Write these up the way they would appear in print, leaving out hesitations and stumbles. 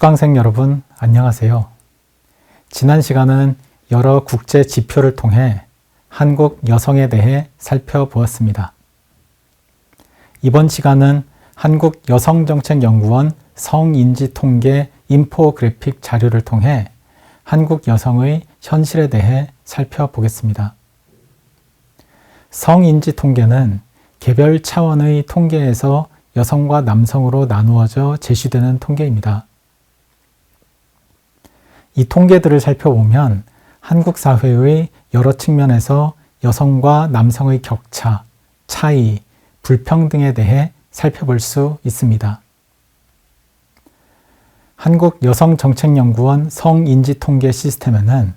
수강생 여러분, 안녕하세요. 지난 시간은 여러 국제 지표를 통해 한국 여성에 대해 살펴보았습니다. 이번 시간은 한국여성정책연구원 성인지통계 인포그래픽 자료를 통해 한국 여성의 현실에 대해 살펴보겠습니다. 성인지통계는 개별 차원의 통계에서 여성과 남성으로 나누어져 제시되는 통계입니다. 이 통계들을 살펴보면 한국 사회의 여러 측면에서 여성과 남성의 격차, 차이, 불평등에 대해 살펴볼 수 있습니다. 한국여성정책연구원 성인지통계 시스템에는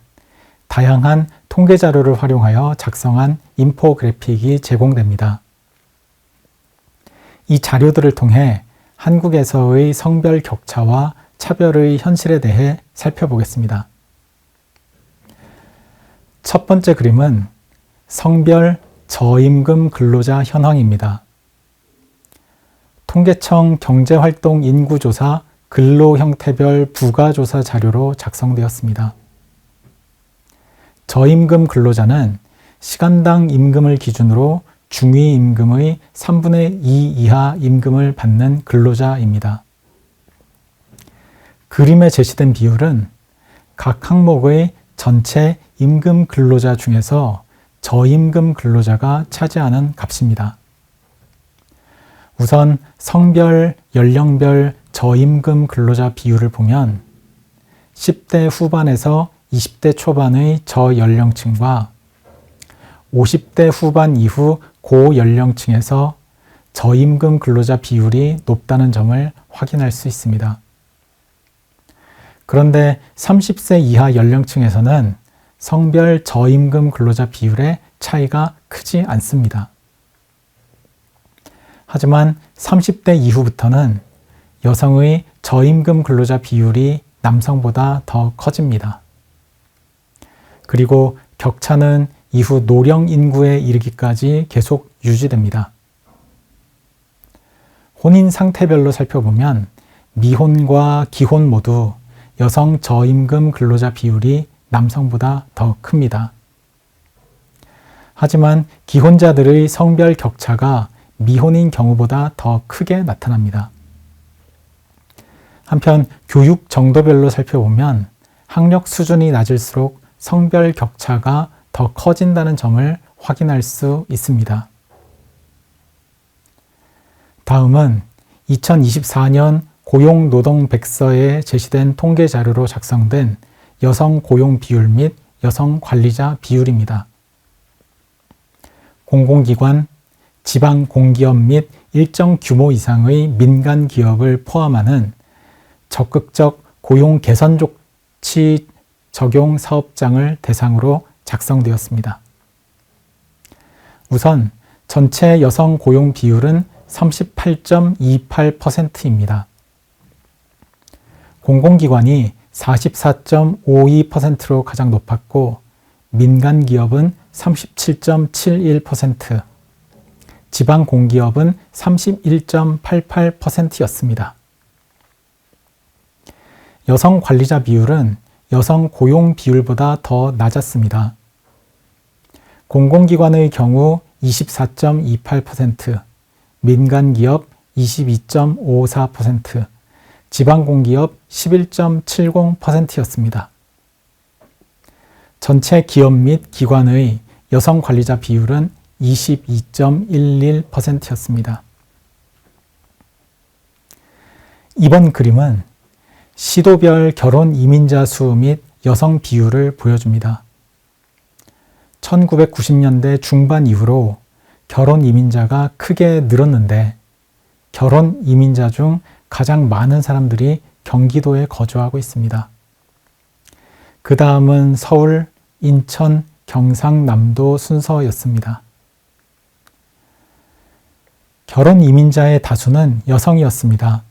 다양한 통계 자료를 활용하여 작성한 인포그래픽이 제공됩니다. 이 자료들을 통해 한국에서의 성별 격차와 차별의 현실에 대해 살펴보겠습니다. 첫 번째 그림은 성별 저임금 근로자 현황입니다. 통계청 경제활동 인구조사 근로형태별 부가조사 자료로 작성되었습니다. 저임금 근로자는 시간당 임금을 기준으로 중위임금의 3분의 2 이하 임금을 받는 근로자입니다. 그림에 제시된 비율은 각 항목의 전체 임금 근로자 중에서 저임금 근로자가 차지하는 값입니다. 우선 성별, 연령별 저임금 근로자 비율을 보면 10대 후반에서 20대 초반의 저연령층과 50대 후반 이후 고연령층에서 저임금 근로자 비율이 높다는 점을 확인할 수 있습니다. 그런데 30세 이하 연령층에서는 성별 저임금 근로자 비율의 차이가 크지 않습니다. 하지만 30대 이후부터는 여성의 저임금 근로자 비율이 남성보다 더 커집니다. 그리고 격차는 이후 노령 인구에 이르기까지 계속 유지됩니다. 혼인 상태별로 살펴보면 미혼과 기혼 모두 여성 저임금 근로자 비율이 남성보다 더 큽니다. 하지만 기혼자들의 성별 격차가 미혼인 경우보다 더 크게 나타납니다. 한편 교육 정도별로 살펴보면 학력 수준이 낮을수록 성별 격차가 더 커진다는 점을 확인할 수 있습니다. 다음은 2024년 고용노동백서에 제시된 통계 자료로 작성된 여성 고용 비율 및 여성 관리자 비율입니다. 공공기관, 지방 공기업 및 일정 규모 이상의 민간 기업을 포함하는 적극적 고용 개선 조치 적용 사업장을 대상으로 작성되었습니다. 우선 전체 여성 고용 비율은 38.28%입니다. 공공기관이 44.52%로 가장 높았고 민간 기업은 37.71%, 지방 공기업은 31.88%였습니다. 여성 관리자 비율은 여성 고용 비율보다 더 낮았습니다. 공공기관의 경우 24.28%, 민간 기업 22.54%, 지방공기업 11.70%였습니다. 전체 기업 및 기관의 여성 관리자 비율은 22.11%였습니다. 이번 그림은 시도별 결혼 이민자 수 및 여성 비율을 보여줍니다. 1990년대 중반 이후로 결혼 이민자가 크게 늘었는데 결혼 이민자 중 가장 많은 사람들이 경기도에 거주하고 있습니다. 그 다음은 서울, 인천, 경상남도 순서였습니다. 결혼 이민자의 다수는 여성이었습니다.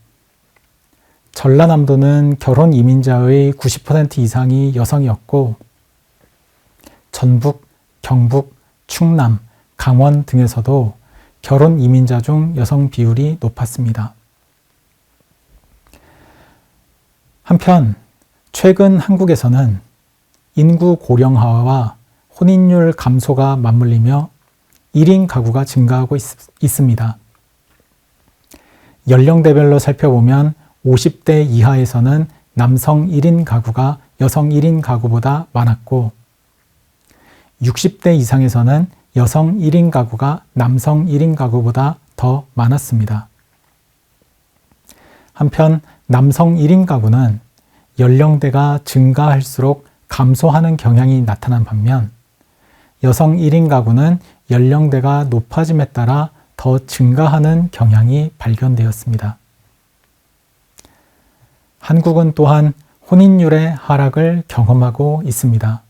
전라남도는 결혼 이민자의 90% 이상이 여성이었고 전북, 경북, 충남, 강원 등에서도 결혼 이민자 중 여성 비율이 높았습니다. 한편 최근 한국에서는 인구 고령화와 혼인율 감소가 맞물리며 1인 가구가 증가하고 있습니다. 연령대별로 살펴보면 50대 이하에서는 남성 1인 가구가 여성 1인 가구보다 많았고 60대 이상에서는 여성 1인 가구가 남성 1인 가구보다 더 많았습니다. 한편 남성 1인 가구는 연령대가 증가할수록 감소하는 경향이 나타난 반면 여성 1인 가구는 연령대가 높아짐에 따라 더 증가하는 경향이 발견되었습니다. 한국은 또한 혼인율의 하락을 경험하고 있습니다.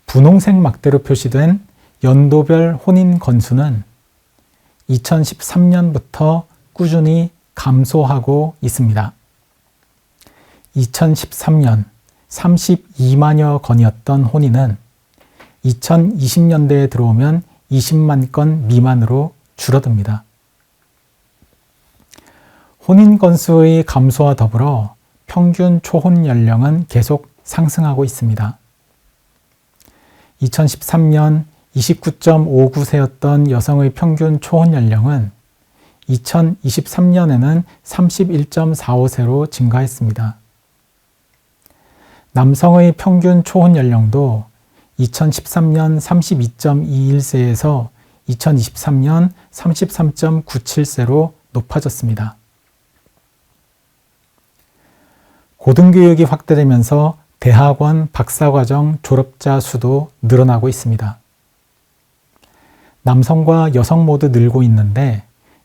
분홍색 막대로 표시된 연도별 혼인 건수는 2013년부터 꾸준히 감소하고 있습니다. 2013년 32만여 건이었던 혼인은 2020년대에 들어오면 20만 건 미만으로 줄어듭니다. 혼인 건수의 감소와 더불어 평균 초혼 연령은 계속 상승하고 있습니다. 2013년 29.59세였던 여성의 평균 초혼 연령은 2023년에는 31.45세로 증가했습니다. 남성의 평균 초혼 연령도 2013년 32.21세에서 2023년 33.97세로 높아졌습니다. 고등교육이 확대되면서 대학원 박사과정 졸업자 수도 늘어나고 있습니다. 남성과 여성 모두 늘고 있는데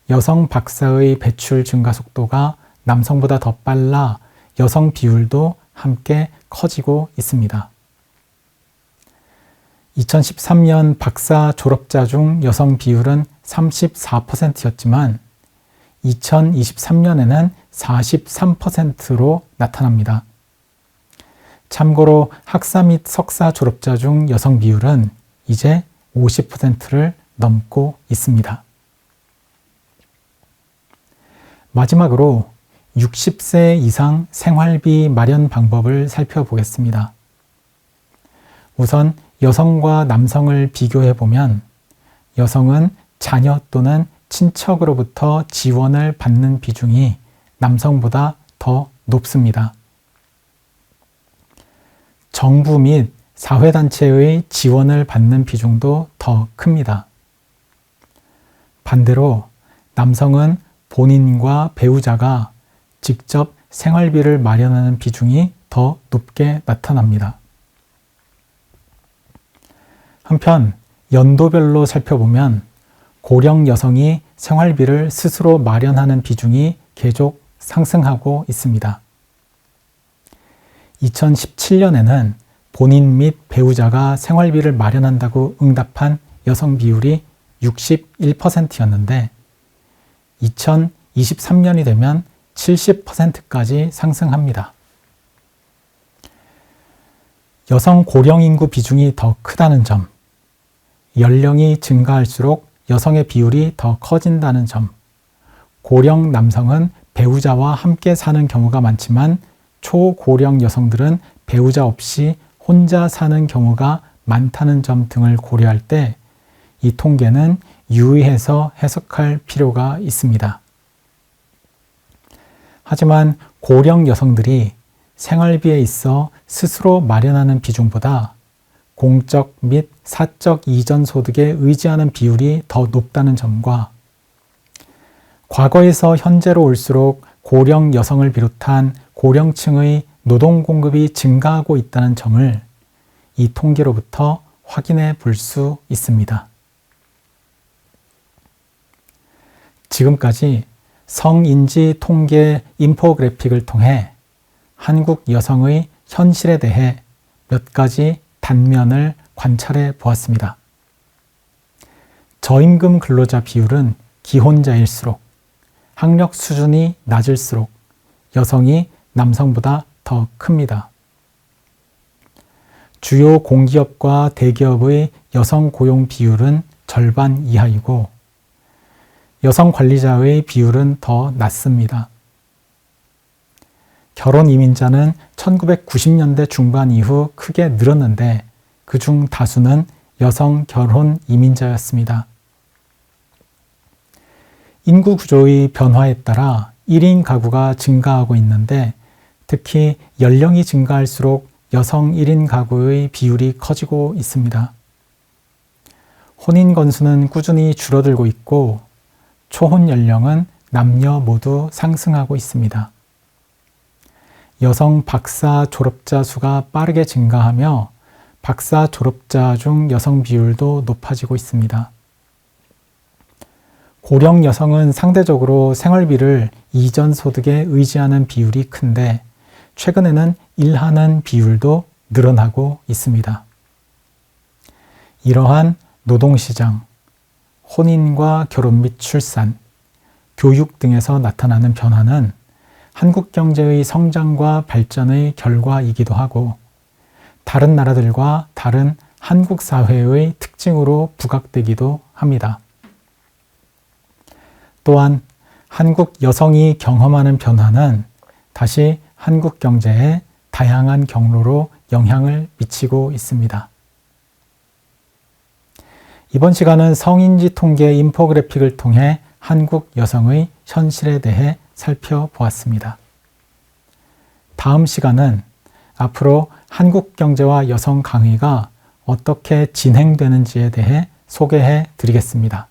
여성 박사의 배출 증가 속도가 남성보다 더 빨라 여성 비율도 함께 커지고 있습니다. 2013년 박사 졸업자 중 여성 비율은 34%였지만 2023년에는 43%로 나타납니다. 참고로 학사 및 석사 졸업자 중 여성 비율은 이제 50%를 넘고 있습니다. 마지막으로 60세 이상 생활비 마련 방법을 살펴보겠습니다. 우선 여성과 남성을 비교해 보면 여성은 자녀 또는 친척으로부터 지원을 받는 비중이 남성보다 더 높습니다. 정부 및 사회단체의 지원을 받는 비중도 더 큽니다. 반대로 남성은 본인과 배우자가 직접 생활비를 마련하는 비중이 더 높게 나타납니다. 한편 연도별로 살펴보면 고령 여성이 생활비를 스스로 마련하는 비중이 계속 상승하고 있습니다. 2017년에는 본인 및 배우자가 생활비를 마련한다고 응답한 여성 비율이 61%였는데 2023년이 되면 70%까지 상승합니다. 여성 고령 인구 비중이 더 크다는 점, 연령이 증가할수록 여성의 비율이 더 커진다는 점, 고령 남성은 배우자와 함께 사는 경우가 많지만 초고령 여성들은 배우자 없이 혼자 사는 경우가 많다는 점 등을 고려할 때 이 통계는 유의해서 해석할 필요가 있습니다. 하지만 고령 여성들이 생활비에 있어 스스로 마련하는 비중보다 공적 및 사적 이전 소득에 의지하는 비율이 더 높다는 점과 과거에서 현재로 올수록 고령 여성을 비롯한 고령층의 노동 공급이 증가하고 있다는 점을 이 통계로부터 확인해 볼 수 있습니다. 지금까지 성인지 통계 인포그래픽을 통해 한국 여성의 현실에 대해 몇 가지 단면을 관찰해 보았습니다. 저임금 근로자 비율은 기혼자일수록 학력 수준이 낮을수록 여성이 남성보다 더 큽니다. 주요 공기업과 대기업의 여성 고용 비율은 절반 이하이고 여성 관리자의 비율은 더 낮습니다. 결혼 이민자는 1990년대 중반 이후 크게 늘었는데 그중 다수는 여성 결혼 이민자였습니다. 인구 구조의 변화에 따라 1인 가구가 증가하고 있는데 특히 연령이 증가할수록 여성 1인 가구의 비율이 커지고 있습니다. 혼인 건수는 꾸준히 줄어들고 있고 초혼 연령은 남녀 모두 상승하고 있습니다. 여성 박사 졸업자 수가 빠르게 증가하며 박사 졸업자 중 여성 비율도 높아지고 있습니다. 고령 여성은 상대적으로 생활비를 이전 소득에 의지하는 비율이 큰데 최근에는 일하는 비율도 늘어나고 있습니다. 이러한 노동시장, 혼인과 결혼 및 출산, 교육 등에서 나타나는 변화는 한국 경제의 성장과 발전의 결과이기도 하고 다른 나라들과 다른 한국 사회의 특징으로 부각되기도 합니다. 또한 한국 여성이 경험하는 변화는 다시 한국 경제에 다양한 경로로 영향을 미치고 있습니다. 이번 시간은 성인지 통계 인포그래픽을 통해 한국 여성의 현실에 대해 살펴보았습니다. 다음 시간은 앞으로 한국 경제와 여성 강의가 어떻게 진행되는지에 대해 소개해 드리겠습니다.